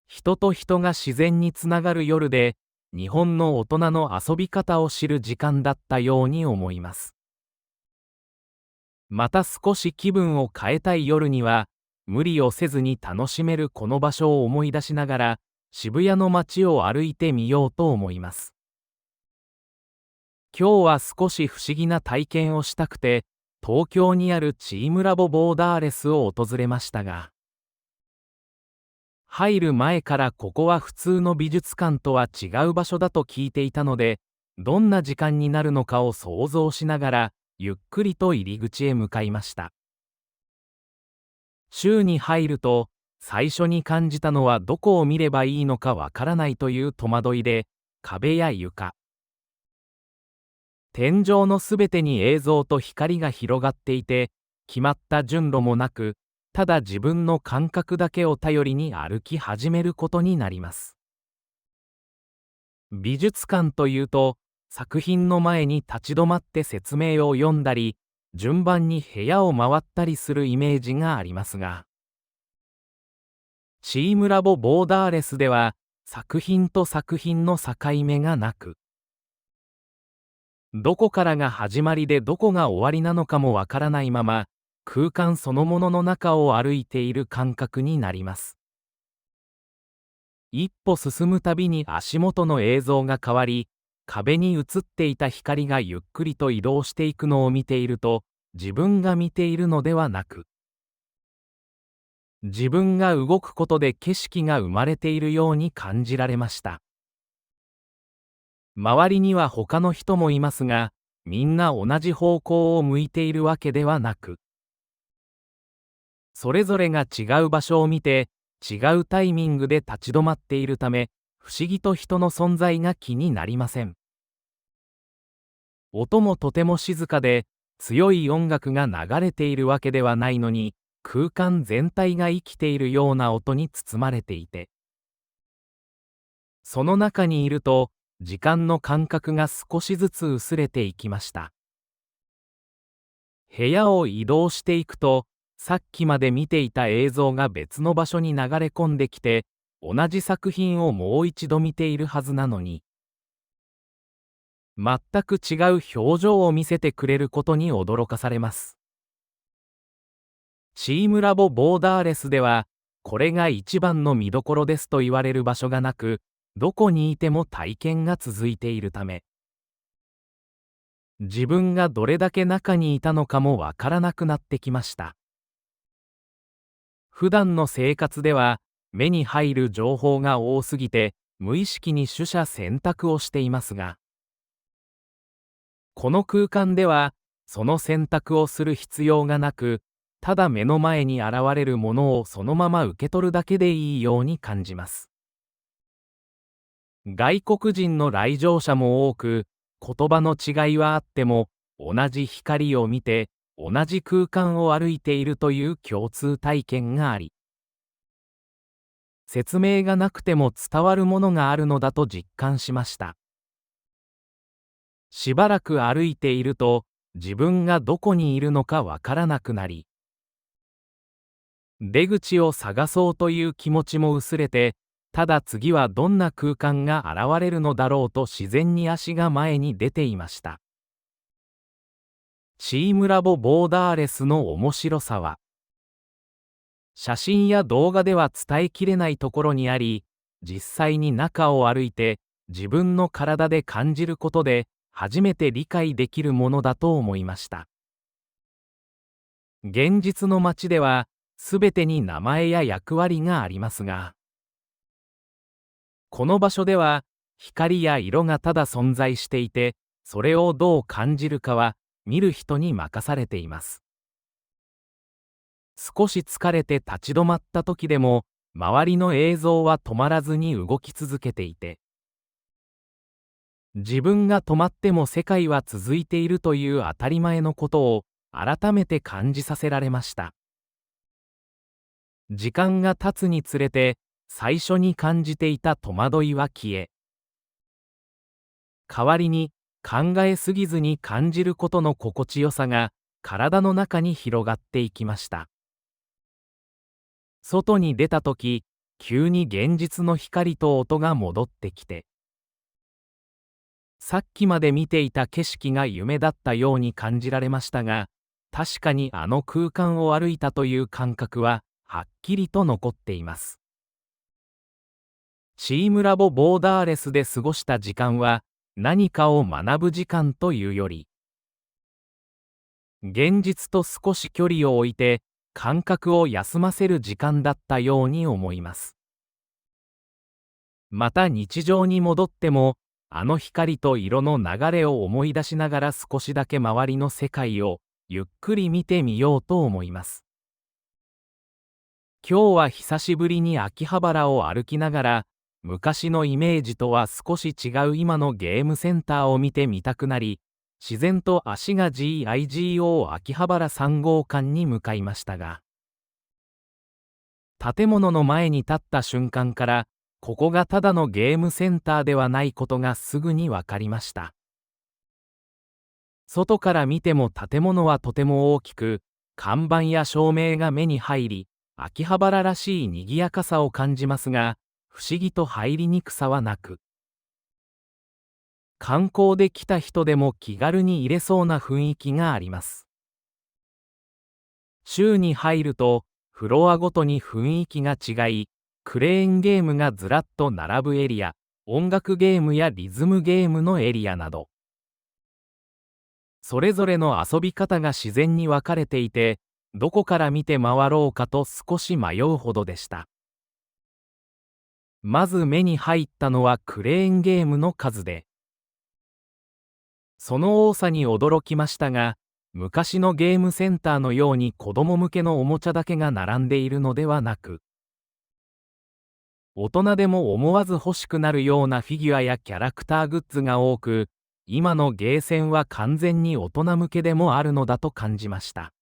Speaker 1: 人と人が自然につながる夜で、日本の大人の遊び方を知る時間だったように思います。また少し気分を変えたい夜には、無理をせずに楽しめるこの場所を思い出しながら、渋谷の街を歩いてみようと思います。今日は少し不思議な体験をしたくて、東京にあるチームラボボーダーレスを訪れましたが、入る前からここは普通の美術館とは違う場所だと聞いていたので、どんな時間になるのかを想像しながら、ゆっくりと入り口へ向かいました。週に入ると、最初に感じたのはどこを見ればいいのかわからないという戸惑いで、壁や床、天井のすべてに映像と光が広がっていて、決まった順路もなく、ただ自分の感覚だけを頼りに歩き始めることになります。美術館というと、作品の前に立ち止まって説明を読んだり、順番に部屋を回ったりするイメージがありますが、チームラボボーダーレスでは、作品と作品の境目がなく、どこからが始まりでどこが終わりなのかもわからないまま、空間そのものの中を歩いている感覚になります。一歩進むたびに足元の映像が変わり、壁に映っていた光がゆっくりと移動していくのを見ていると、自分が見ているのではなく、自分が動くことで景色が生まれているように感じられました。周りには他の人もいますが、みんな同じ方向を向いているわけではなく、それぞれが違う場所を見て、違うタイミングで立ち止まっているため、不思議と人の存在が気になりません。音もとても静かで、強い音楽が流れているわけではないのに、空間全体が生きているような音に包まれていて、その中にいると、時間の感覚が少しずつ薄れていきました。部屋を移動していくと、さっきまで見ていた映像が別の場所に流れ込んできて、同じ作品をもう一度見ているはずなのに、全く違う表情を見せてくれることに驚かされます。チームラボボーダーレスでは、これが一番の見どころですと言われる場所がなく、どこにいても体験が続いているため、自分がどれだけ中にいたのかもわからなくなってきました。普段の生活では、目に入る情報が多すぎて、無意識に取捨選択をしていますが、この空間では、その選択をする必要がなく、ただ目の前に現れるものをそのまま受け取るだけでいいように感じます。外国人の来場者も多く、言葉の違いはあっても、同じ光を見て、同じ空間を歩いているという共通体験があり、説明がなくても伝わるものがあるのだと実感しました。しばらく歩いていると、自分がどこにいるのかわからなくなり、出口を探そうという気持ちも薄れて、ただ次はどんな空間が現れるのだろうと自然に足が前に出ていました。チームラボボーダーレスの面白さは、写真や動画では伝えきれないところにあり、実際に中を歩いて自分の体で感じることで初めて理解できるものだと思いました。現実の街ではすべてに名前や役割がありますが、この場所では光や色がただ存在していて、それをどう感じるかは見る人に任されています。少し疲れて立ち止まった時でも、周りの映像は止まらずに動き続けていて、自分が止まっても世界は続いているという当たり前のことを改めて感じさせられました。時間が経つにつれて、最初に感じていた戸惑いは消え、代わりに考えすぎずに感じることの心地よさが体の中に広がっていきました。外に出たとき、急に現実の光と音が戻ってきて、さっきまで見ていた景色が夢だったように感じられましたが、確かにあの空間を歩いたという感覚ははっきりと残っています。チームラボボーダーレスで過ごした時間は何かを学ぶ時間というより、現実と少し距離を置いて感覚を休ませる時間だったように思います。また日常に戻っても、あの光と色の流れを思い出しながら少しだけ周りの世界をゆっくり見てみようと思います。今日は久しぶりに秋葉原を歩きながら、昔のイメージとは少し違う今のゲームセンターを見てみたくなり、自然と足が GIGO 秋葉原3号館に向かいましたが、建物の前に立った瞬間から、ここがただのゲームセンターではないことがすぐに分かりました。外から見ても建物はとても大きく、看板や照明が目に入り、秋葉原らしい賑やかさを感じますが、不思議と入りにくさはなく、観光で来た人でも気軽に入れそうな雰囲気があります。週に入ると、フロアごとに雰囲気が違い、クレーンゲームがずらっと並ぶエリア、音楽ゲームやリズムゲームのエリアなど、それぞれの遊び方が自然に分かれていて、どこから見て回ろうかと少し迷うほどでした。まず目に入ったのはクレーンゲームの数で、その多さに驚きましたが、昔のゲームセンターのように子供向けのおもちゃだけが並んでいるのではなく、大人でも思わず欲しくなるようなフィギュアやキャラクターグッズが多く、今のゲーセンは完全に大人向けでもあるのだと感じました。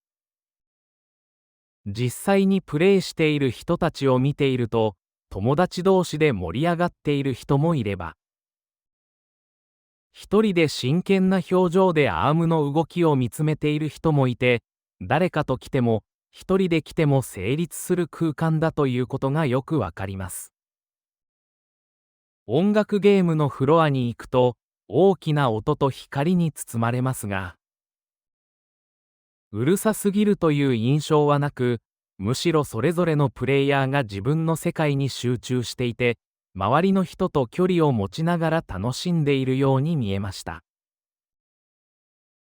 Speaker 1: 実際にプレイしている人たちを見ていると、友達同士で盛り上がっている人もいれば、一人で真剣な表情でアームの動きを見つめている人もいて、誰かと来ても一人で来ても成立する空間だということがよくわかります。音楽ゲームのフロアに行くと、大きな音と光に包まれますが、うるさすぎるという印象はなく、むしろそれぞれのプレイヤーが自分の世界に集中していて、周りの人と距離を持ちながら楽しんでいるように見えました。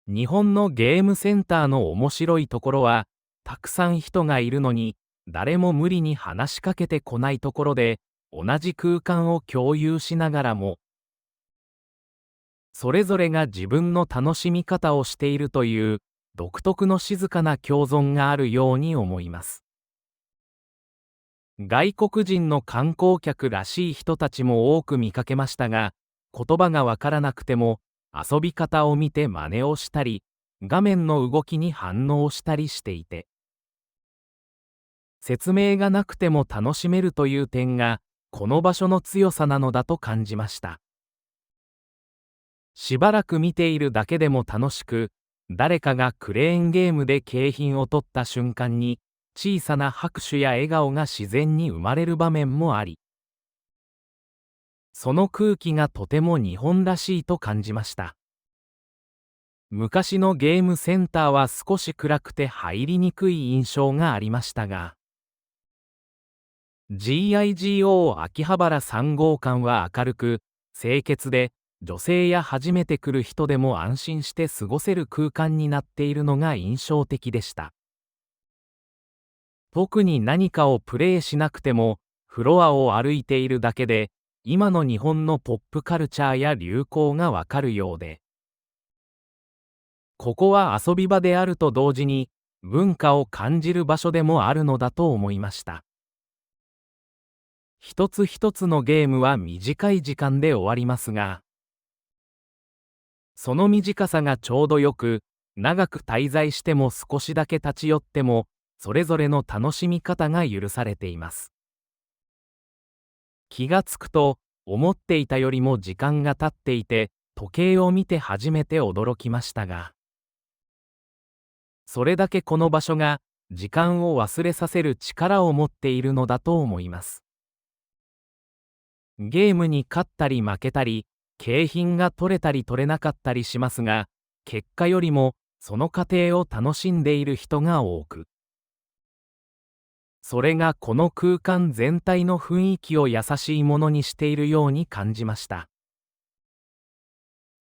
Speaker 1: 日本のゲームセンターの面白いところは、たくさん人がいるのに、誰も無理に話しかけてこないところで、同じ空間を共有しながらも、それぞれが自分の楽しみ方をしているという、独特の静かな共存があるように思います。外国人の観光客らしい人たちも多く見かけましたが、言葉がわからなくても遊び方を見て真似をしたり、画面の動きに反応したりしていて、説明がなくても楽しめるという点が、この場所の強さなのだと感じました。しばらく見ているだけでも楽しく、誰かがクレーンゲームで景品を取った瞬間に、小さな拍手や笑顔が自然に生まれる場面もあり、その空気がとても日本らしいと感じました。昔のゲームセンターは少し暗くて入りにくい印象がありましたが、GIGO 秋葉原3号館は明るく、清潔で、女性や初めて来る人でも安心して過ごせる空間になっているのが印象的でした。特に何かをプレイしなくても、フロアを歩いているだけで、今の日本のポップカルチャーや流行がわかるようで、ここは遊び場であると同時に、文化を感じる場所でもあるのだと思いました。一つ一つのゲームは短い時間で終わりますが、その短さがちょうどよく、長く滞在しても少しだけ立ち寄っても、それぞれの楽しみ方が許されています。気がつくと、思っていたよりも時間が経っていて、時計を見て初めて驚きましたが、それだけこの場所が、時間を忘れさせる力を持っているのだと思います。ゲームに勝ったり負けたり、景品が取れたり取れなかったりしますが、結果よりも、その過程を楽しんでいる人が多く、それがこの空間全体の雰囲気を優しいものにしているように感じました。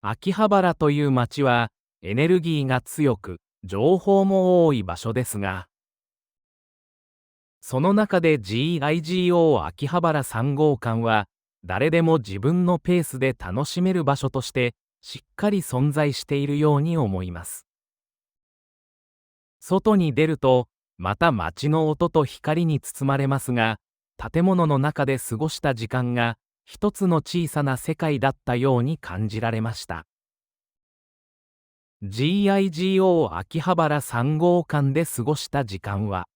Speaker 1: 秋葉原という街はエネルギーが強く、情報も多い場所ですが、その中で GIGO 秋葉原3号館は、誰でも自分のペースで楽しめる場所として、しっかり存在しているように思います。外に出ると、また街の音と光に包まれますが、建物の中で過ごした時間が一つの小さな世界だったように感じられました。GIGO 秋葉原3号館で過ごした時間は、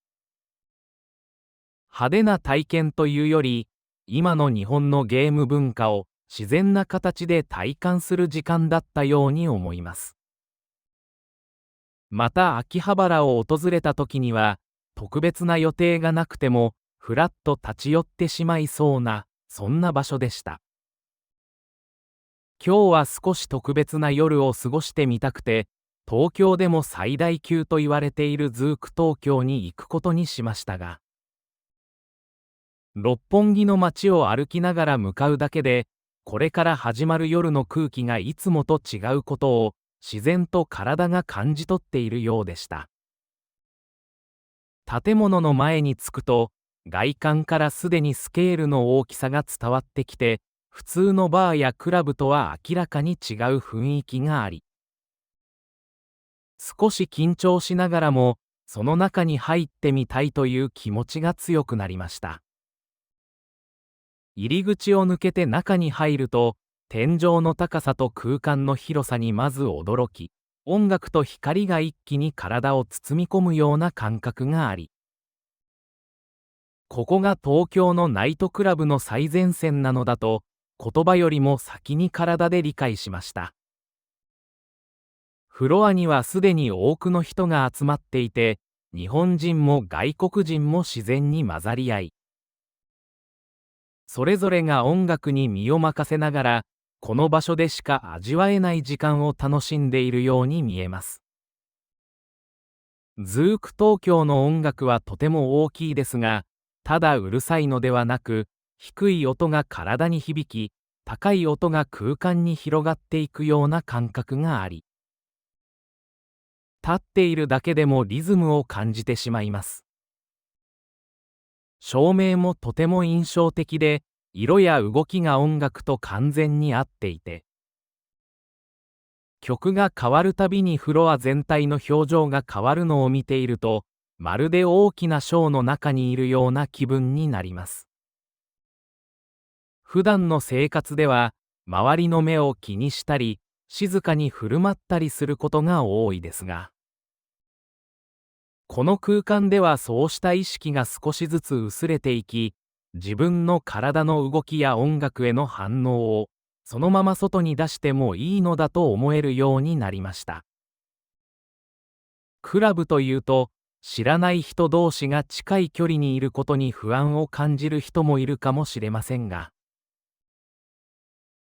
Speaker 1: 派手な体験というより、今の日本のゲーム文化を自然な形で体感する時間だったように思います。また秋葉原を訪れた時には、特別な予定がなくても、ふらっと立ち寄ってしまいそうな、そんな場所でした。今日は少し特別な夜を過ごしてみたくて、東京でも最大級と言われているズーク東京に行くことにしましたが、六本木の街を歩きながら向かうだけで、これから始まる夜の空気がいつもと違うことを、自然と体が感じ取っているようでした。建物の前に着くと、外観からすでにスケールの大きさが伝わってきて、普通のバーやクラブとは明らかに違う雰囲気があり、少し緊張しながらも、その中に入ってみたいという気持ちが強くなりました。入り口を抜けて中に入ると、天井の高さと空間の広さにまず驚き、音楽と光が一気に体を包み込むような感覚があり、ここが東京のナイトクラブの最前線なのだと、言葉よりも先に体で理解しました。フロアにはすでに多くの人が集まっていて、日本人も外国人も自然に混ざり合い、それぞれが音楽に身を任せながら、この場所でしか味わえない時間を楽しんでいるように見えます。ズーク東京の音楽はとても大きいですが、ただうるさいのではなく、低い音が体に響き、高い音が空間に広がっていくような感覚があり、立っているだけでもリズムを感じてしまいます。照明もとても印象的で、色や動きが音楽と完全に合っていて、曲が変わるたびにフロア全体の表情が変わるのを見ていると、まるで大きなショーの中にいるような気分になります。普段の生活では、周りの目を気にしたり、静かに振る舞ったりすることが多いですが、この空間ではそうした意識が少しずつ薄れていき、自分の体の動きや音楽への反応をそのまま外に出してもいいのだと思えるようになりました。クラブというと、知らない人同士が近い距離にいることに不安を感じる人もいるかもしれませんが、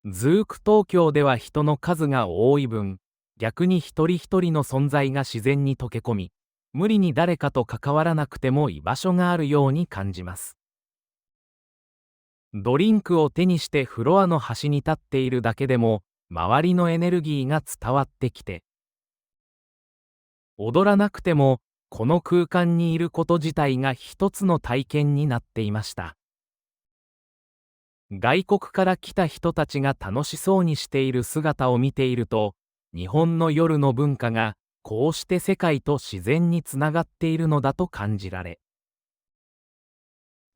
Speaker 1: ズーク東京では人の数が多い分、逆に一人一人の存在が自然に溶け込み、無理に誰かと関わらなくても居場所があるように感じます。ドリンクを手にしてフロアの端に立っているだけでも、周りのエネルギーが伝わってきて、踊らなくても、この空間にいること自体が一つの体験になっていました。外国から来た人たちが楽しそうにしている姿を見ていると、日本の夜の文化がこうして世界と自然につながっているのだと感じられ、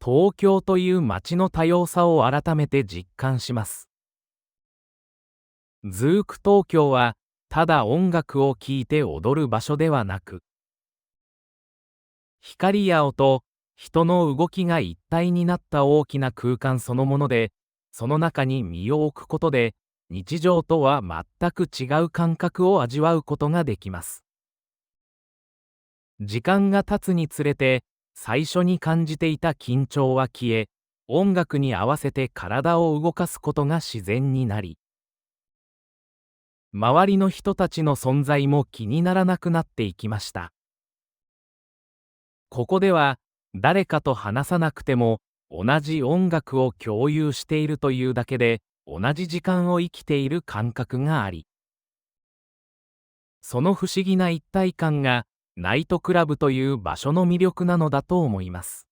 Speaker 1: 東京という街の多様さを改めて実感します。ズーク東京はただ音楽を聴いて踊る場所ではなく、光や音、人の動きが一体になった大きな空間そのもので、その中に身を置くことで、日常とは全く違う感覚を味わうことができます。時間が経つにつれて、最初に感じていた緊張は消え、音楽に合わせて体を動かすことが自然になり、周りの人たちの存在も気にならなくなっていきました。ここでは、誰かと話さなくても、同じ音楽を共有しているというだけで、同じ時間を生きている感覚があり、その不思議な一体感が、ナイトクラブという場所の魅力なのだと思います。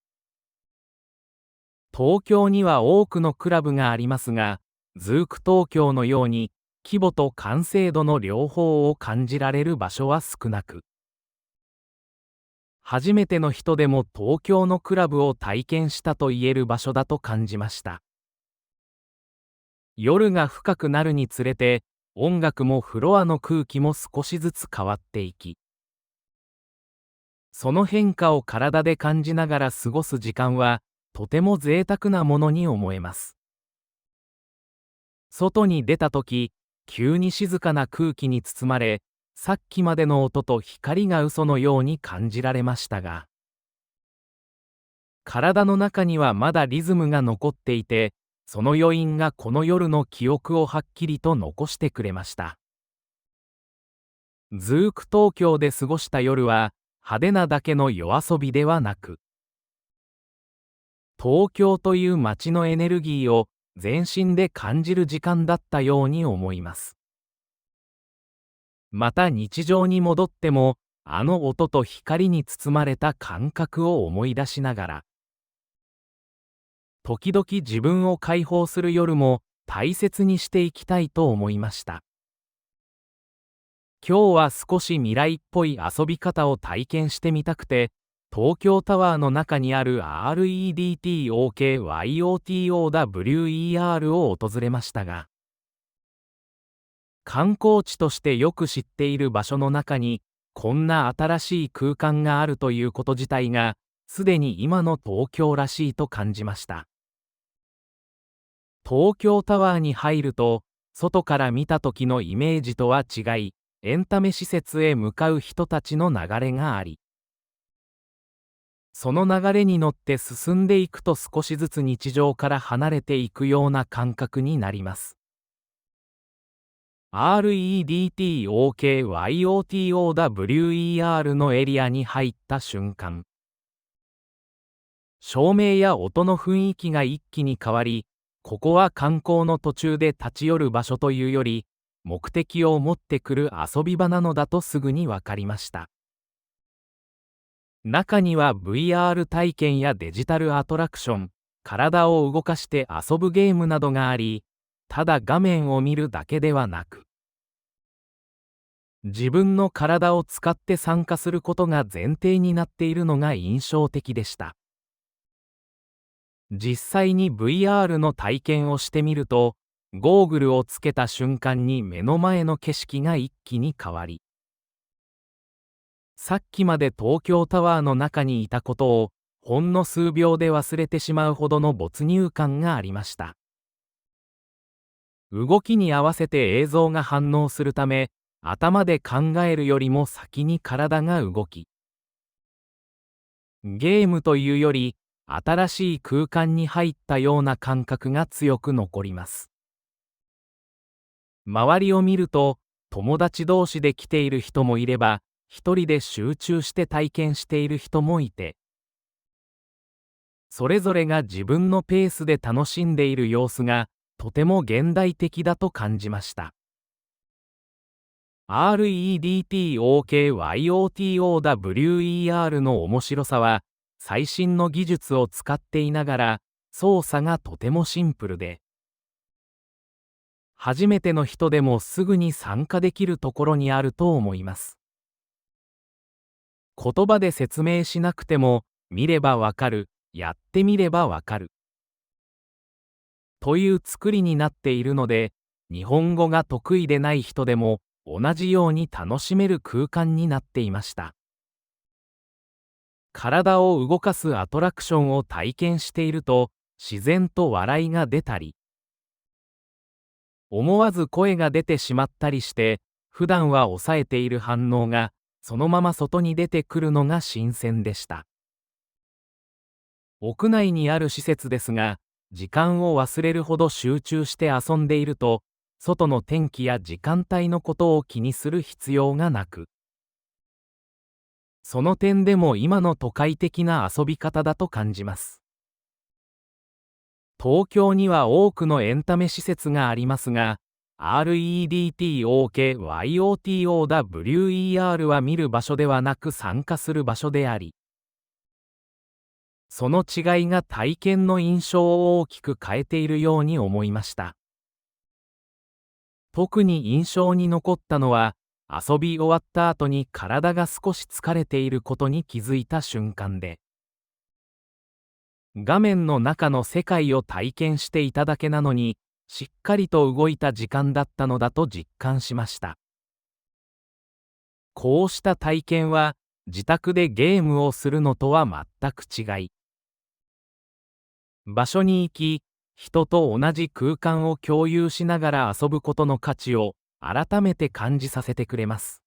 Speaker 1: 東京には多くのクラブがありますが、ズーク東京のように規模と完成度の両方を感じられる場所は少なく、初めての人でも東京のクラブを体験したと言える場所だと感じました。夜が深くなるにつれて、音楽もフロアの空気も少しずつ変わっていき、その変化を体で感じながら過ごす時間は、とても贅沢なものに思えます。外に出たとき、急に静かな空気に包まれ、さっきまでの音と光が嘘のように感じられましたが、体の中にはまだリズムが残っていて、その余韻がこの夜の記憶をはっきりと残してくれました。ズーク東京で過ごした夜は、派手なだけの夜遊びではなく、東京という街のエネルギーを全身で感じる時間だったように思います。また日常に戻っても、あの音と光に包まれた感覚を思い出しながら、時々自分を解放する夜も大切にしていきたいと思いました。今日は少し未来っぽい遊び方を体験してみたくて、東京タワーの中にある REDTOKYOTOWER を訪れましたが、観光地としてよく知っている場所の中に、こんな新しい空間があるということ自体が、すでに今の東京らしいと感じました。東京タワーに入ると、外から見た時のイメージとは違い、エンタメ施設へ向かう人たちの流れがあり、その流れに乗って進んでいくと少しずつ日常から離れていくような感覚になります。REDTOKYOTOWER のエリアに入った瞬間、照明や音の雰囲気が一気に変わり、ここは観光の途中で立ち寄る場所というより、目的を持ってくる遊び場なのだとすぐに分かりました。中には VR 体験やデジタルアトラクション、体を動かして遊ぶゲームなどがあり、ただ画面を見るだけではなく、自分の体を使って参加することが前提になっているのが印象的でした。実際に VR の体験をしてみると、ゴーグルをつけた瞬間に目の前の景色が一気に変わり、さっきまで東京タワーの中にいたことをほんの数秒で忘れてしまうほどの没入感がありました。動きに合わせて映像が反応するため、頭で考えるよりも先に体が動き、ゲームというより新しい空間に入ったような感覚が強く残ります。周りを見ると、友達同士で来ている人もいれば、一人で集中して体験している人もいて、それぞれが自分のペースで楽しんでいる様子がとても現代的だと感じました。REDTOKYOTOWER の面白さは、最新の技術を使っていながら操作がとてもシンプルで、初めての人でもすぐに参加できるところにあると思います。言葉で説明しなくても見ればわかる、やってみればわかるという作りになっているので、日本語が得意でない人でも同じように楽しめる空間になっていました。体を動かすアトラクションを体験していると、自然と笑いが出たり、思わず声が出てしまったりして、普段は抑えている反応がそのまま外に出てくるのが新鮮でした。屋内にある施設ですが、時間を忘れるほど集中して遊んでいると、外の天気や時間帯のことを気にする必要がなく、その点でも今の都会的な遊び方だと感じます。東京には多くのエンタメ施設がありますが、REDTOKYOTOWER は見る場所ではなく参加する場所であり、その違いが体験の印象を大きく変えているように思いました。特に印象に残ったのは、遊び終わった後に体が少し疲れていることに気づいた瞬間で、画面の中の世界を体験していただけなのに、しっかりと動いた時間だったのだと実感しました。こうした体験は、自宅でゲームをするのとは全く違い、場所に行き、人と同じ空間を共有しながら遊ぶことの価値を改めて感じさせてくれます。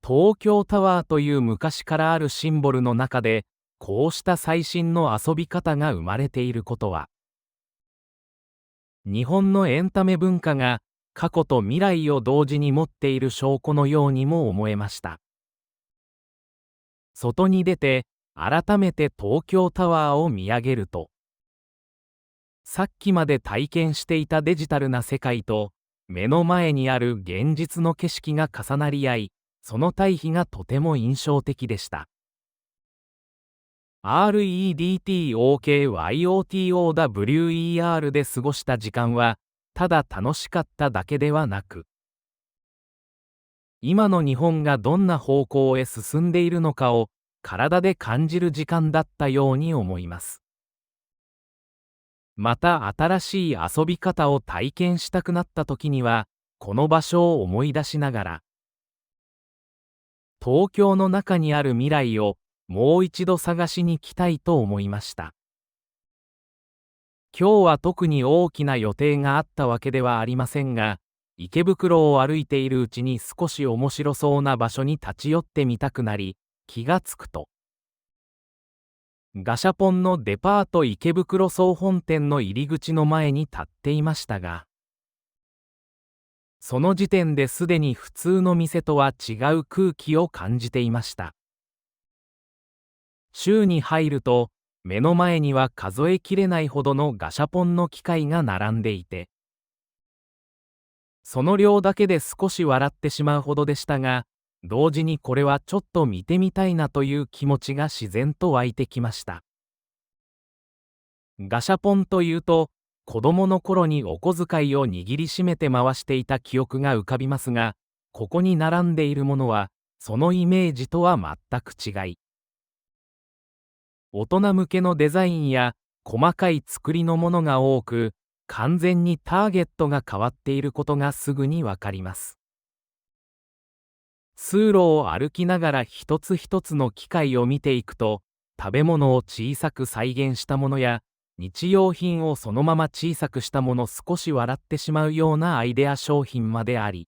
Speaker 1: 東京タワーという昔からあるシンボルの中で、こうした最新の遊び方が生まれていることは、日本のエンタメ文化が過去と未来を同時に持っている証拠のようにも思えました。外に出て、改めて東京タワーを見上げると、さっきまで体験していたデジタルな世界と、目の前にある現実の景色が重なり合い、その対比がとても印象的でした。REDTOKYOTOWER で過ごした時間は、ただ楽しかっただけではなく、今の日本がどんな方向へ進んでいるのかを体で感じる時間だったように思います。また新しい遊び方を体験したくなった時には、この場所を思い出しながら、東京の中にある未来をもう一度探しに来たいと思いました。今日は特に大きな予定があったわけではありませんが、池袋を歩いているうちに少し面白そうな場所に立ち寄ってみたくなり、気がつくと、ガシャポンのデパート池袋総本店の入り口の前に立っていましたが、その時点ですでに普通の店とは違う空気を感じていました。週に入ると、目の前には数えきれないほどのガシャポンの機械が並んでいて、その量だけで少し笑ってしまうほどでしたが、同時にこれはちょっと見てみたいなという気持ちが自然と湧いてきました。ガシャポンというと、子供の頃にお小遣いを握りしめて回していた記憶が浮かびますが、ここに並んでいるものは、そのイメージとは全く違い、大人向けのデザインや細かい作りのものが多く、完全にターゲットが変わっていることがすぐにわかります。通路を歩きながら一つ一つの機械を見ていくと、食べ物を小さく再現したものや、日用品をそのまま小さくしたもの、少し笑ってしまうようなアイデア商品まであり、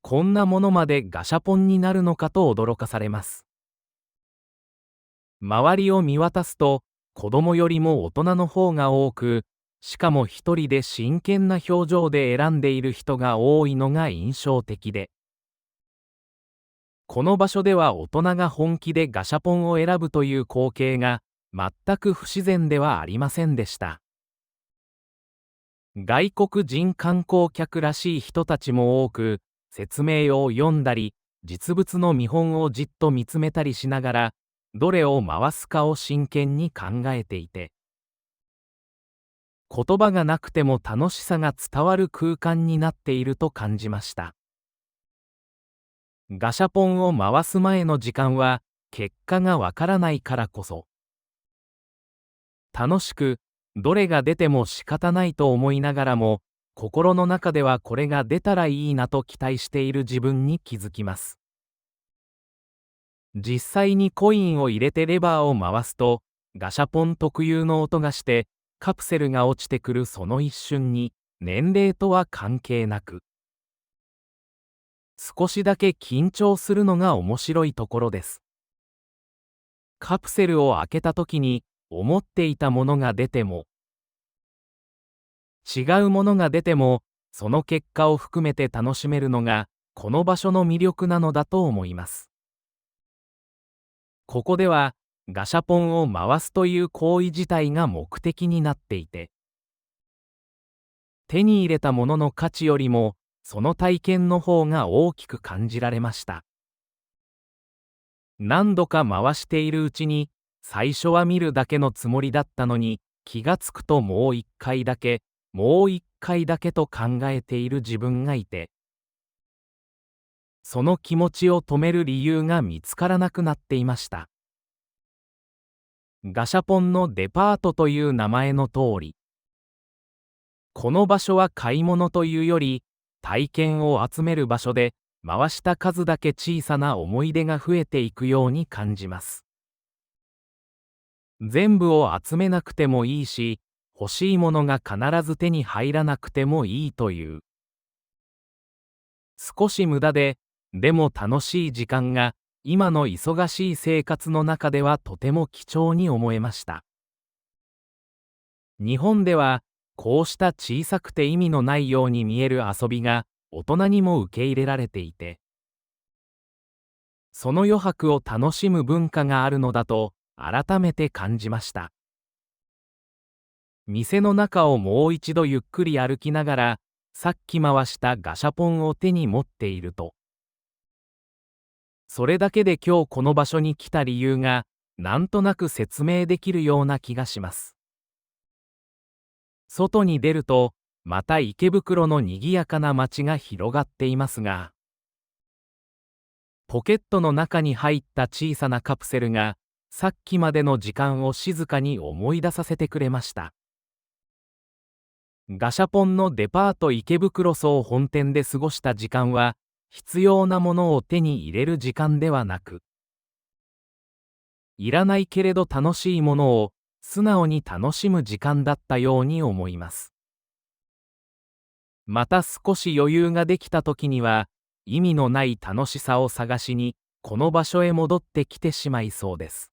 Speaker 1: こんなものまでガシャポンになるのかと驚かされます。周りを見渡すと、子供よりも大人の方が多く、しかも一人で真剣な表情で選んでいる人が多いのが印象的で、この場所では大人が本気でガシャポンを選ぶという光景が全く不自然ではありませんでした。外国人観光客らしい人たちも多く、説明を読んだり、実物の見本をじっと見つめたりしながら、どれを回すかを真剣に考えていて、言葉がなくても楽しさが伝わる空間になっていると感じました。ガシャポンを回す前の時間は結果がわからないからこそ、楽しく、どれが出ても仕方ないと思いながらも、心の中ではこれが出たらいいなと期待している自分に気づきます。実際にコインを入れてレバーを回すと、ガシャポン特有の音がして、カプセルが落ちてくるその一瞬に、年齢とは関係なく、少しだけ緊張するのが面白いところです。カプセルを開けた時に、思っていたものが出ても、違うものが出ても、その結果を含めて楽しめるのが、この場所の魅力なのだと思います。ここでは、ガシャポンを回すという行為自体が目的になっていて、手に入れたものの価値よりも、その体験の方が大きく感じられました。何度か回しているうちに、最初は見るだけのつもりだったのに、気がつくともう一回だけ、もう一回だけと考えている自分がいて、その気持ちを止める理由が見つからなくなっていました。ガシャポンのデパートという名前の通り、この場所は買い物というより、体験を集める場所で、回した数だけ小さな思い出が増えていくように感じます。全部を集めなくてもいいし、欲しいものが必ず手に入らなくてもいいという、少し無駄で、でも楽しい時間が、今の忙しい生活の中ではとても貴重に思えました。日本では、こうした小さくて意味のないように見える遊びが、大人にも受け入れられていて、その余白を楽しむ文化があるのだと、改めて感じました。店の中をもう一度ゆっくり歩きながら、さっき回したガシャポンを手に持っていると、それだけで今日この場所に来た理由が、なんとなく説明できるような気がします。外に出ると、また池袋の賑やかな街が広がっていますが、ポケットの中に入った小さなカプセルが、さっきまでの時間を静かに思い出させてくれました。ガシャポンのデパート池袋総本店で過ごした時間は、必要なものを手に入れる時間ではなく、いらないけれど楽しいものを素直に楽しむ時間だったように思います。また少し余裕ができた時には、意味のない楽しさを探しに、この場所へ戻ってきてしまいそうです。